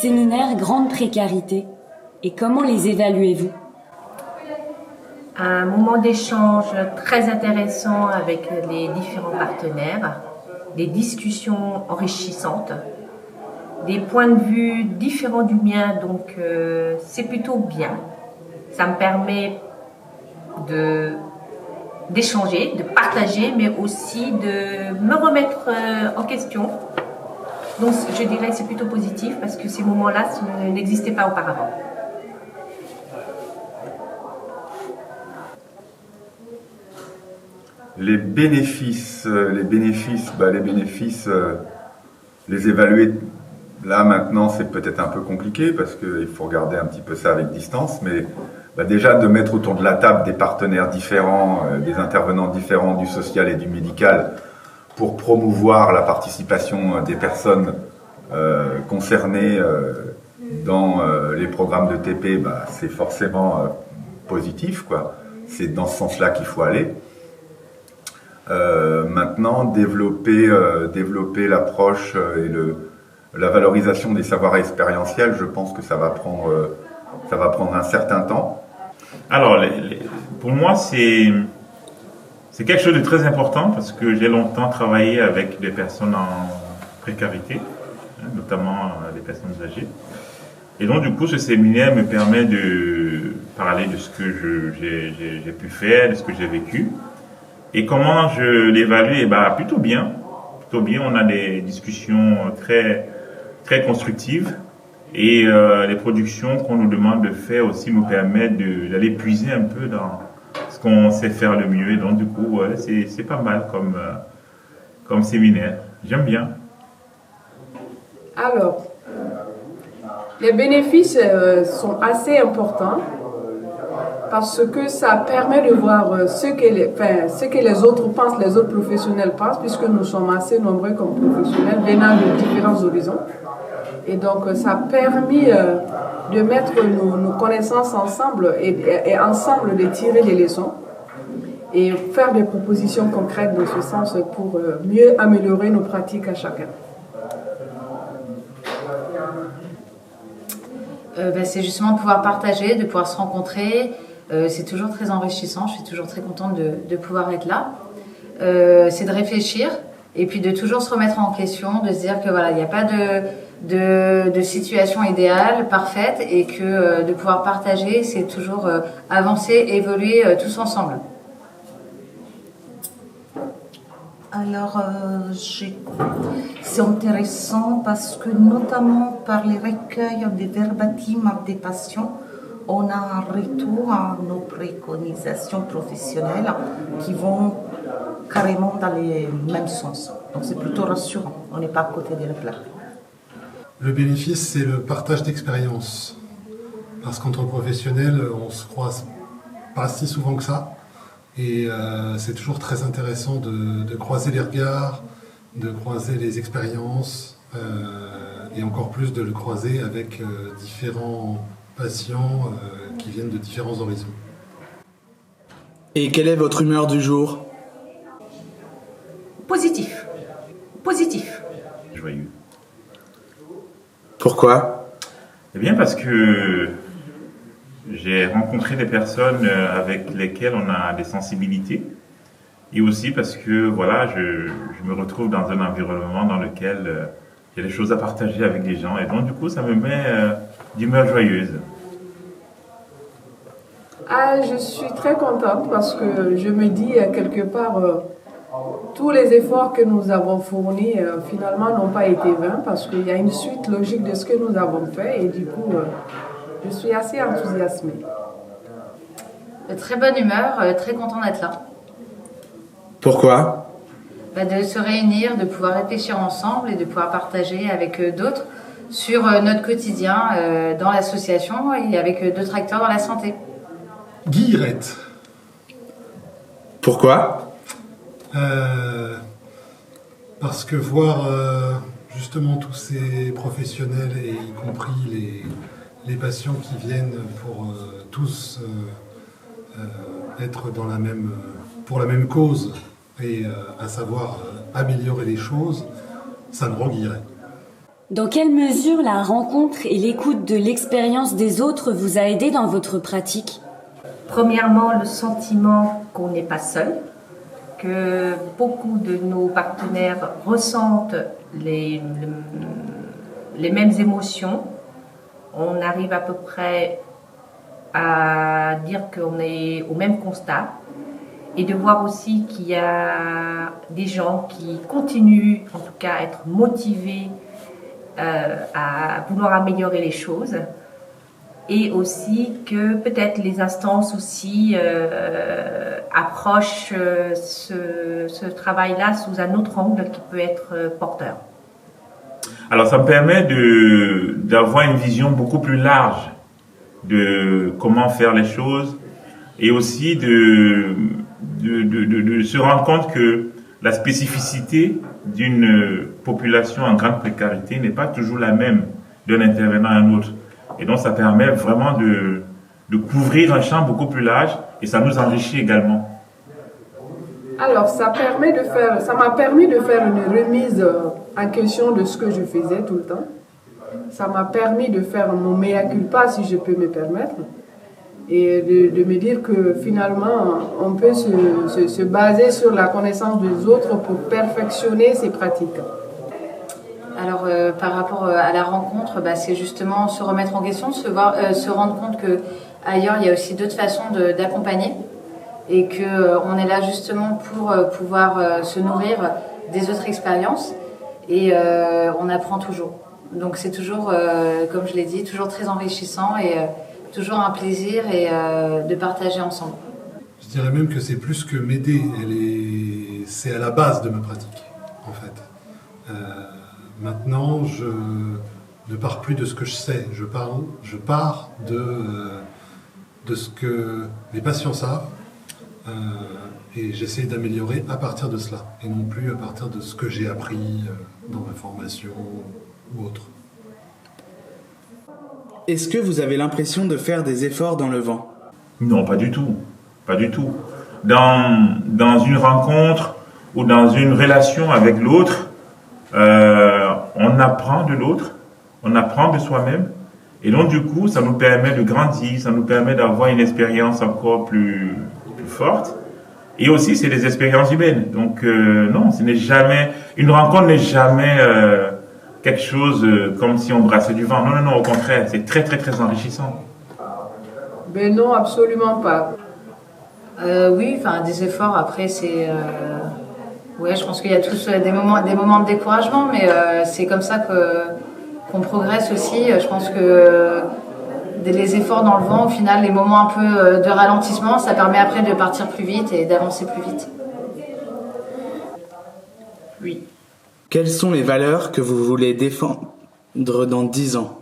séminaire grande précarité. Et comment les évaluez-vous? Un moment d'échange très intéressant avec les différents partenaires, des discussions enrichissantes, des points de vue différents du mien, donc c'est plutôt bien. Ça me permet d'échanger, de partager, mais aussi de me remettre en question. Donc je dirais que c'est plutôt positif parce que ces moments-là n'existaient pas auparavant. Les bénéfices, les évaluer là maintenant, c'est peut-être un peu compliqué parce qu'il faut regarder un petit peu ça avec distance, mais déjà de mettre autour de la table des partenaires différents, des intervenants différents du social et du médical pour promouvoir la participation des personnes concernées dans les programmes de TP, c'est forcément positif, quoi. C'est dans ce sens-là qu'il faut aller. Maintenant, développer l'approche et la valorisation des savoirs expérientiels, je pense que ça va prendre un certain temps. Alors, pour moi, c'est quelque chose de très important parce que j'ai longtemps travaillé avec des personnes en précarité, notamment des personnes âgées. Et donc, du coup, ce séminaire me permet de parler de ce que j'ai pu faire, de ce que j'ai vécu. Et comment je l'évalue? Plutôt bien. On a des discussions très, très constructives. Et les productions qu'on nous demande de faire aussi nous permettent d'aller puiser un peu dans ce qu'on sait faire le mieux. Et donc, du coup, c'est pas mal comme séminaire. J'aime bien. Alors, les bénéfices sont assez importants parce que ça permet de voir ce que les autres pensent, les autres professionnels pensent, puisque nous sommes assez nombreux comme professionnels venant de différents horizons. Et donc, ça a permis de mettre nos connaissances ensemble et ensemble de tirer des leçons et faire des propositions concrètes dans ce sens pour mieux améliorer nos pratiques à chacun. C'est justement de pouvoir partager, de pouvoir se rencontrer. C'est toujours très enrichissant. Je suis toujours très contente de pouvoir être là. C'est de réfléchir et puis de toujours se remettre en question, de se dire que voilà, il n'y a pas de situation idéale, parfaite, et que de pouvoir partager, c'est toujours avancer, évoluer tous ensemble. Alors, c'est intéressant parce que notamment par les recueils des verbatim des patients, on a un retour à nos préconisations professionnelles qui vont carrément dans les mêmes sens. Donc c'est plutôt rassurant, on n'est pas à côté de la plaque. Le bénéfice, c'est le partage d'expérience. Parce qu'entre professionnels, on se croise pas si souvent que ça. Et c'est toujours très intéressant de croiser les regards, de croiser les expériences, et encore plus de le croiser avec différents patients qui viennent de différents horizons. Et quelle est votre humeur du jour? Positif. Joyeux. Pourquoi? Eh bien, parce que j'ai rencontré des personnes avec lesquelles on a des sensibilités. Et aussi parce que, voilà, je me retrouve dans un environnement dans lequel il y a des choses à partager avec des gens. Et donc, du coup, ça me met d'humeur joyeuse. Je suis très contente parce que je me dis quelque part, tous les efforts que nous avons fournis finalement n'ont pas été vains parce qu'il y a une suite logique de ce que nous avons fait et du coup, je suis assez enthousiasmée. De très bonne humeur, très content d'être là. Pourquoi? De se réunir, de pouvoir réfléchir ensemble et de pouvoir partager avec d'autres sur notre quotidien dans l'association et avec d'autres acteurs dans la santé. Guillerette. Pourquoi? Parce que voir justement tous ces professionnels, et y compris les patients qui viennent pour tous être pour la même cause, et à savoir améliorer les choses, ça me rend Guillerette. Dans quelle mesure la rencontre et l'écoute de l'expérience des autres vous a aidé dans votre pratique? Premièrement, le sentiment qu'on n'est pas seul, que beaucoup de nos partenaires ressentent les mêmes émotions. On arrive à peu près à dire qu'on est au même constat et de voir aussi qu'il y a des gens qui continuent, en tout cas, à être motivés à vouloir améliorer les choses. Et aussi que peut-être les instances aussi approchent ce travail-là sous un autre angle qui peut être porteur. Alors ça me permet d'avoir une vision beaucoup plus large de comment faire les choses et aussi de se rendre compte que la spécificité d'une population en grande précarité n'est pas toujours la même d'un intervenant à un autre. Et donc, ça permet vraiment de couvrir un champ beaucoup plus large et ça nous enrichit également. Alors, ça m'a permis de faire une remise en question de ce que je faisais tout le temps. Ça m'a permis de faire mon mea culpa, si je peux me permettre, et de me dire que finalement, on peut se baser sur la connaissance des autres pour perfectionner ses pratiques. Alors, par rapport à la rencontre, c'est justement se remettre en question, se rendre compte que ailleurs il y a aussi d'autres façons d'accompagner et que on est là justement pour pouvoir se nourrir des autres expériences et on apprend toujours. Donc c'est toujours, comme je l'ai dit, toujours très enrichissant et toujours un plaisir et de partager ensemble. Je dirais même que c'est plus que m'aider, c'est à la base de ma pratique, en fait. Maintenant, je ne pars plus de ce que je sais, je pars de ce que les patients savent et j'essaie d'améliorer à partir de cela et non plus à partir de ce que j'ai appris dans ma formation ou autre. Est-ce que vous avez l'impression de faire des efforts dans le vent? Non, pas du tout. Pas du tout. Dans une rencontre ou dans une relation avec l'autre, on apprend de l'autre, on apprend de soi-même, et donc du coup, ça nous permet de grandir, ça nous permet d'avoir une expérience encore plus forte. Et aussi, c'est des expériences humaines. Donc non, une rencontre n'est jamais quelque chose comme si on brassait du vent. Non, au contraire, c'est très très très enrichissant. Ben non, absolument pas. Oui, des efforts. Après, c'est ouais, je pense qu'il y a tous des moments de découragement, mais c'est comme ça qu'on progresse aussi. Je pense que les efforts dans le vent, au final, les moments un peu de ralentissement, ça permet après de partir plus vite et d'avancer plus vite. Oui. Quelles sont les valeurs que vous voulez défendre dans 10 ans?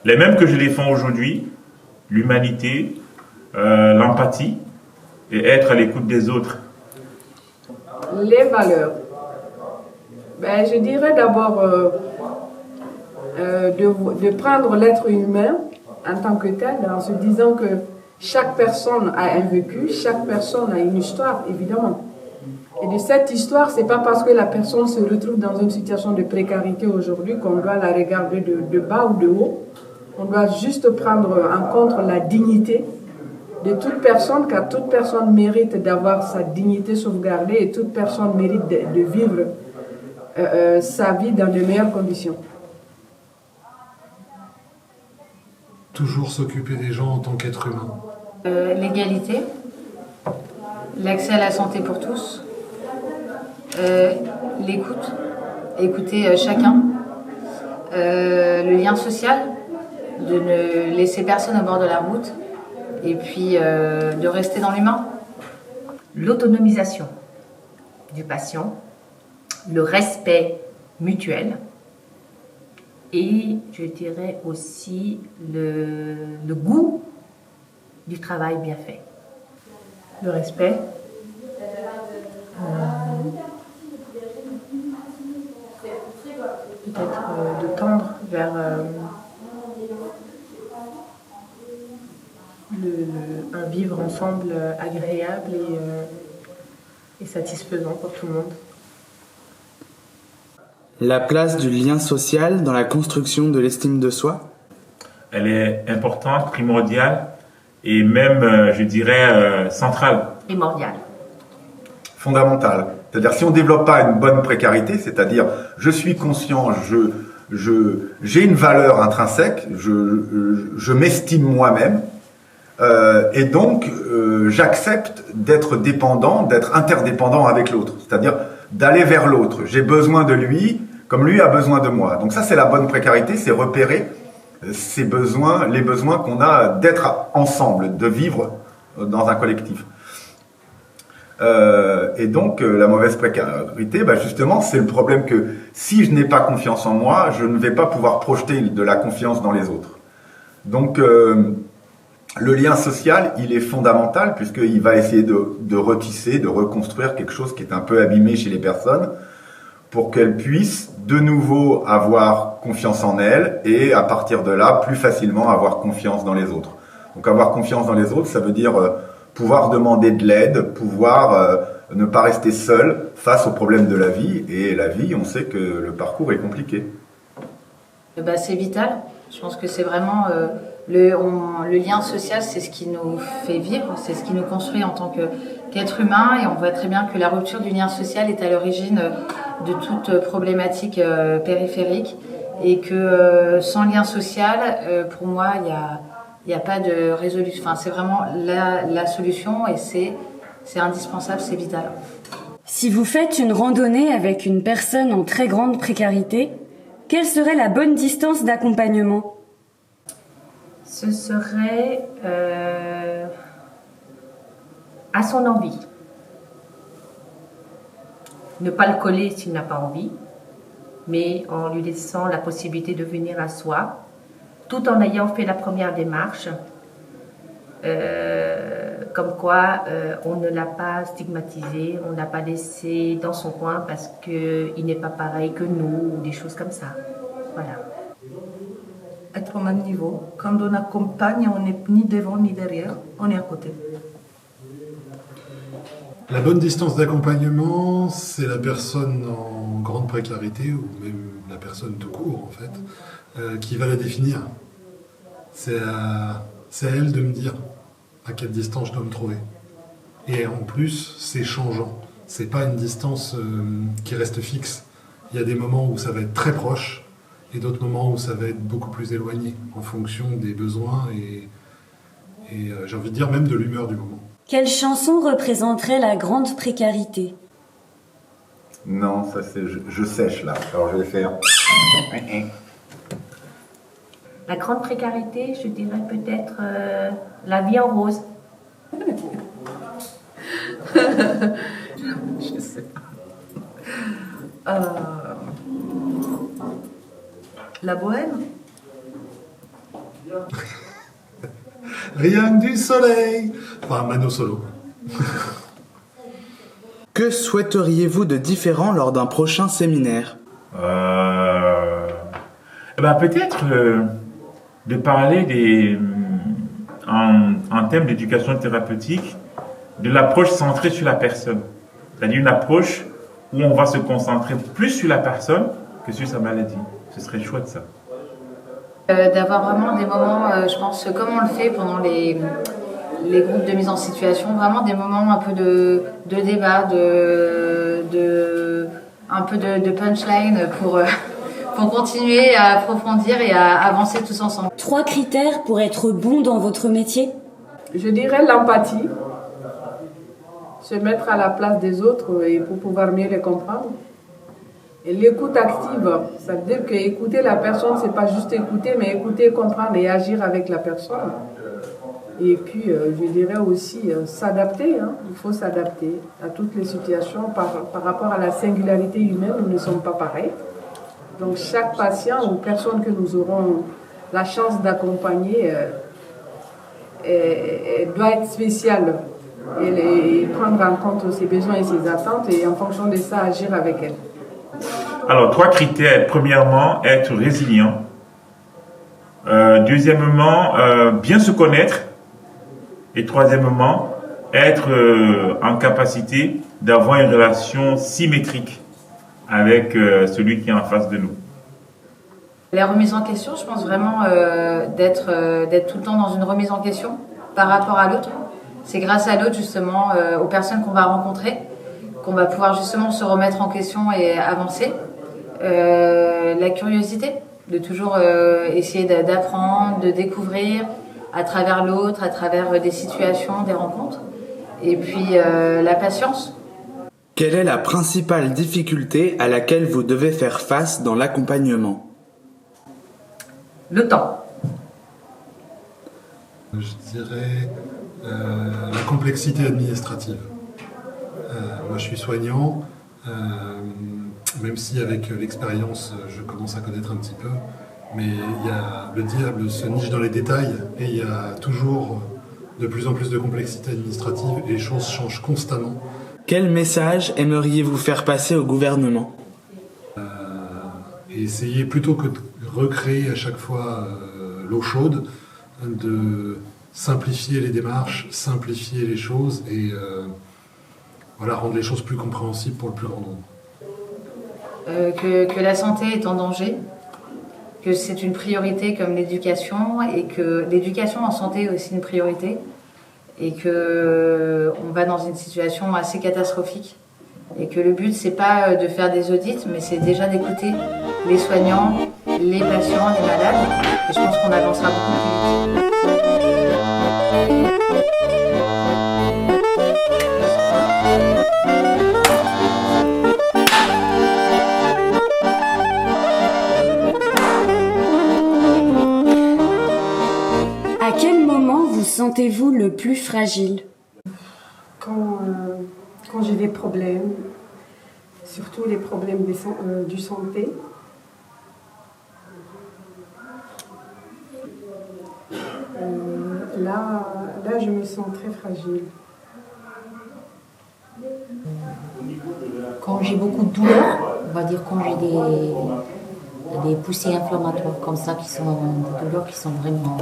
Les mêmes que je défends aujourd'hui, l'humanité, l'empathie et être à l'écoute des autres. Les valeurs. Je dirais d'abord de prendre l'être humain en tant que tel, en se disant que chaque personne a un vécu, chaque personne a une histoire, évidemment. Et de cette histoire, c'est pas parce que la personne se retrouve dans une situation de précarité aujourd'hui qu'on doit la regarder de bas ou de haut. On doit juste prendre en compte la dignité de toute personne, car toute personne mérite d'avoir sa dignité sauvegardée et toute personne mérite de vivre sa vie dans de meilleures conditions. Toujours s'occuper des gens en tant qu'être humain. L'égalité, l'accès à la santé pour tous, l'écoute, écouter chacun, le lien social, de ne laisser personne au bord de la route, et puis de rester dans l'humain. L'autonomisation du patient, le respect mutuel et je dirais aussi le goût du travail bien fait. Le respect, peut-être de tendre vers un vivre ensemble agréable et satisfaisant pour tout le monde. La place du lien social dans la construction de l'estime de soi? Elle est importante, primordiale et même, je dirais, centrale. Primordial. Fondamentale. C'est-à-dire, si on ne développe pas une bonne précarité, c'est-à-dire, je suis conscient, j'ai une valeur intrinsèque, je m'estime moi-même, et donc j'accepte d'être dépendant, d'être interdépendant avec l'autre, c'est-à-dire d'aller vers l'autre. J'ai besoin de lui, comme lui a besoin de moi. Donc ça, c'est la bonne précarité, c'est repérer ces besoins, les besoins qu'on a d'être ensemble, de vivre dans un collectif. Et donc la mauvaise précarité, justement, c'est le problème que si je n'ai pas confiance en moi, je ne vais pas pouvoir projeter de la confiance dans les autres. Donc le lien social, il est fondamental puisqu'il va essayer de retisser, de reconstruire quelque chose qui est un peu abîmé chez les personnes pour qu'elles puissent de nouveau avoir confiance en elles et à partir de là, plus facilement avoir confiance dans les autres. Donc avoir confiance dans les autres, ça veut dire pouvoir demander de l'aide, pouvoir ne pas rester seul face aux problèmes de la vie. Et la vie, on sait que le parcours est compliqué. C'est vital. Je pense que c'est vraiment le lien social, c'est ce qui nous fait vivre, c'est ce qui nous construit en tant qu'être humain. Et on voit très bien que la rupture du lien social est à l'origine de toute problématique périphérique. Et que sans lien social, pour moi, il n'y a pas de résolution. Enfin, c'est vraiment la solution et c'est indispensable, c'est vital. Si vous faites une randonnée avec une personne en très grande précarité, quelle serait la bonne distance d'accompagnement? Ce serait à son envie. Ne pas le coller s'il n'a pas envie, mais en lui laissant la possibilité de venir à soi, tout en ayant fait la première démarche, comme quoi on ne l'a pas stigmatisé, on ne l'a pas laissé dans son coin parce qu'il n'est pas pareil que nous, ou des choses comme ça. Voilà. Être au même niveau. Quand on accompagne, on n'est ni devant ni derrière, on est à côté. La bonne distance d'accompagnement, c'est la personne en grande précarité, ou même la personne tout court en fait, qui va la définir. C'est à elle de me dire à quelle distance je dois me trouver. Et en plus, c'est changeant. C'est pas une distance qui reste fixe. Il y a des moments où ça va être très proche et d'autres moments où ça va être beaucoup plus éloigné en fonction des besoins et j'ai envie de dire même de l'humeur du moment. Quelle chanson représenterait la grande précarité? Non, ça c'est... Je sèche là, alors je vais faire... La grande précarité, je dirais peut-être la vie en rose. Je sais pas. La bohème. Rien que du soleil. Enfin, Mano Solo. Que souhaiteriez-vous de différent lors d'un prochain séminaire? Peut-être de parler en termes d'éducation thérapeutique, de l'approche centrée sur la personne. C'est-à-dire une approche où on va se concentrer plus sur la personne que sur sa maladie. Ce serait chouette ça. D'avoir vraiment des moments, je pense, comme on le fait pendant les groupes de mise en situation, vraiment des moments un peu de débat, un peu de punchline pour continuer à approfondir et à avancer tous ensemble. 3 critères pour être bon dans votre métier? Je dirais l'empathie, se mettre à la place des autres et pour pouvoir mieux les comprendre. Et l'écoute active, ça veut dire que écouter la personne, c'est pas juste écouter, mais écouter, comprendre et agir avec la personne. Et puis, je dirais aussi s'adapter. Il faut s'adapter à toutes les situations par rapport à la singularité humaine. Nous ne sommes pas pareils. Donc, chaque patient ou personne que nous aurons la chance d'accompagner doit être spéciale et prendre en compte ses besoins et ses attentes et en fonction de ça, agir avec elle. Alors, 3 critères. Premièrement, être résilient. Deuxièmement, bien se connaître. Et troisièmement, être en capacité d'avoir une relation symétrique avec celui qui est en face de nous. La remise en question, je pense vraiment d'être tout le temps dans une remise en question par rapport à l'autre. C'est grâce à l'autre, justement, aux personnes qu'on va rencontrer, qu'on va pouvoir justement se remettre en question et avancer. La curiosité, de toujours essayer d'apprendre, de découvrir à travers l'autre, à travers des situations, des rencontres. Et puis la patience. Quelle est la principale difficulté à laquelle vous devez faire face dans l'accompagnement ? Le temps. Je dirais la complexité administrative. Moi, je suis soignant, même si avec l'expérience, je commence à connaître un petit peu, mais le diable se niche dans les détails et il y a toujours de plus en plus de complexité administrative et les choses changent constamment. Quel message aimeriez-vous faire passer au gouvernement ? Et essayer, plutôt que de recréer à chaque fois l'eau chaude, de simplifier les démarches, simplifier les choses et rendre les choses plus compréhensibles pour le plus grand nombre. Que la santé est en danger, que c'est une priorité comme l'éducation et que l'éducation en santé est aussi une priorité et que on va dans une situation assez catastrophique et que le but c'est pas de faire des audits mais c'est déjà d'écouter les soignants, les patients, les malades et je pense qu'on avancera beaucoup plus vite. À quel moment vous sentez-vous le plus fragile ? Quand j'ai des problèmes, surtout les problèmes du santé. Là, je me sens très fragile. Quand j'ai beaucoup de douleurs, on va dire quand j'ai des poussées inflammatoires comme ça, qui sont des douleurs qui sont vraiment...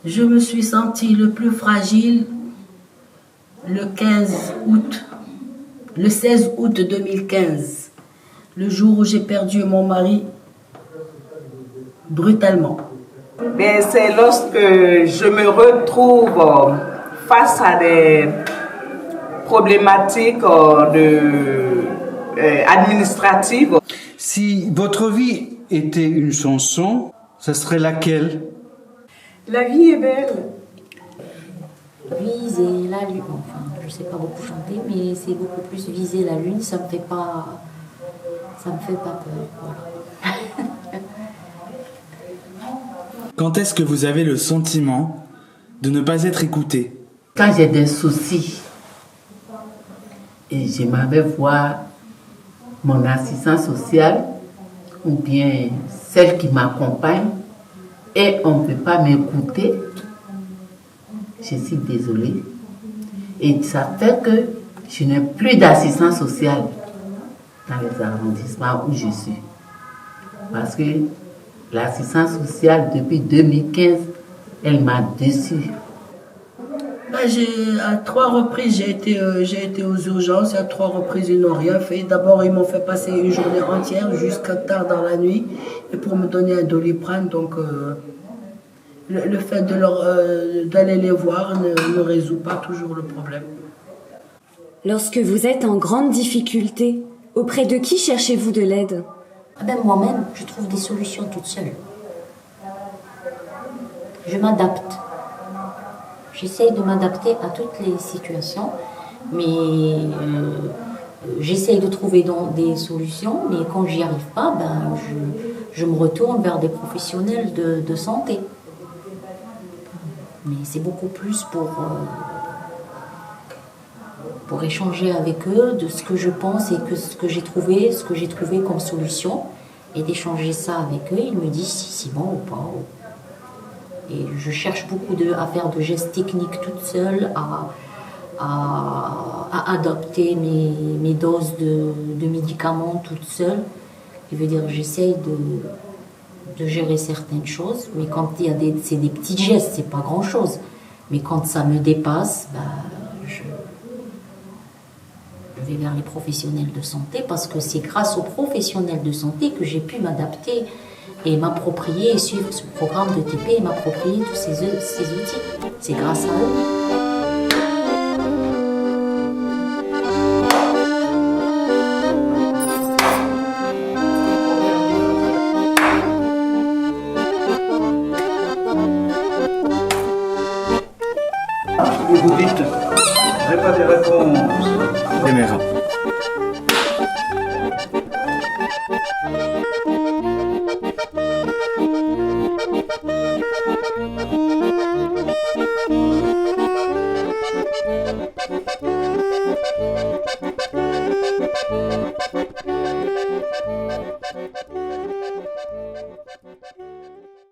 Je me suis sentie le plus fragile le 16 août 2015, le jour où j'ai perdu mon mari brutalement. Mais c'est lorsque je me retrouve face à des problématiques administratives. Si votre vie était une chanson, ce serait laquelle ? La vie est belle. Viser la lune, enfin, je sais pas beaucoup chanter, mais c'est beaucoup plus viser la lune, ça me fait pas peur, voilà. Quand est-ce que vous avez le sentiment de ne pas être écouté ? Quand j'ai des soucis, et je m'en vais voir mon assistant social ou bien celle qui m'accompagne et on ne peut pas m'écouter, je suis désolée. Et ça fait que je n'ai plus d'assistant social dans les arrondissements où je suis. Parce que l'assistance sociale, depuis 2015, elle m'a déçue. À 3 reprises, j'ai été aux urgences. À 3 reprises, ils n'ont rien fait. D'abord, ils m'ont fait passer une journée entière jusqu'à tard dans la nuit et pour me donner un Doliprane. Donc, le fait d'aller les voir ne résout pas toujours le problème. Lorsque vous êtes en grande difficulté, auprès de qui cherchez-vous de l'aide ? Moi-même, je trouve des solutions toute seule. Je m'adapte. J'essaye de m'adapter à toutes les situations, mais j'essaye de trouver des solutions, mais quand j'y arrive pas, je me retourne vers des professionnels de santé. Mais c'est beaucoup plus pour échanger avec eux de ce que je pense et ce que j'ai trouvé comme solution, et d'échanger ça avec eux. Ils me disent si c'est bon ou pas. Et je cherche beaucoup à faire de gestes techniques toute seule, à adapter mes doses de médicaments toute seule. Ce qui veut dire que j'essaye de gérer certaines choses, mais quand c'est des petits gestes, c'est pas grand-chose. Mais quand ça me dépasse, je je vais vers les professionnels de santé parce que c'est grâce aux professionnels de santé que j'ai pu m'adapter et m'approprier et suivre ce programme de TP et m'approprier tous ces outils. C'est grâce à eux. Et vous dites, j'ai pas des réponses. Caméra. Thank you.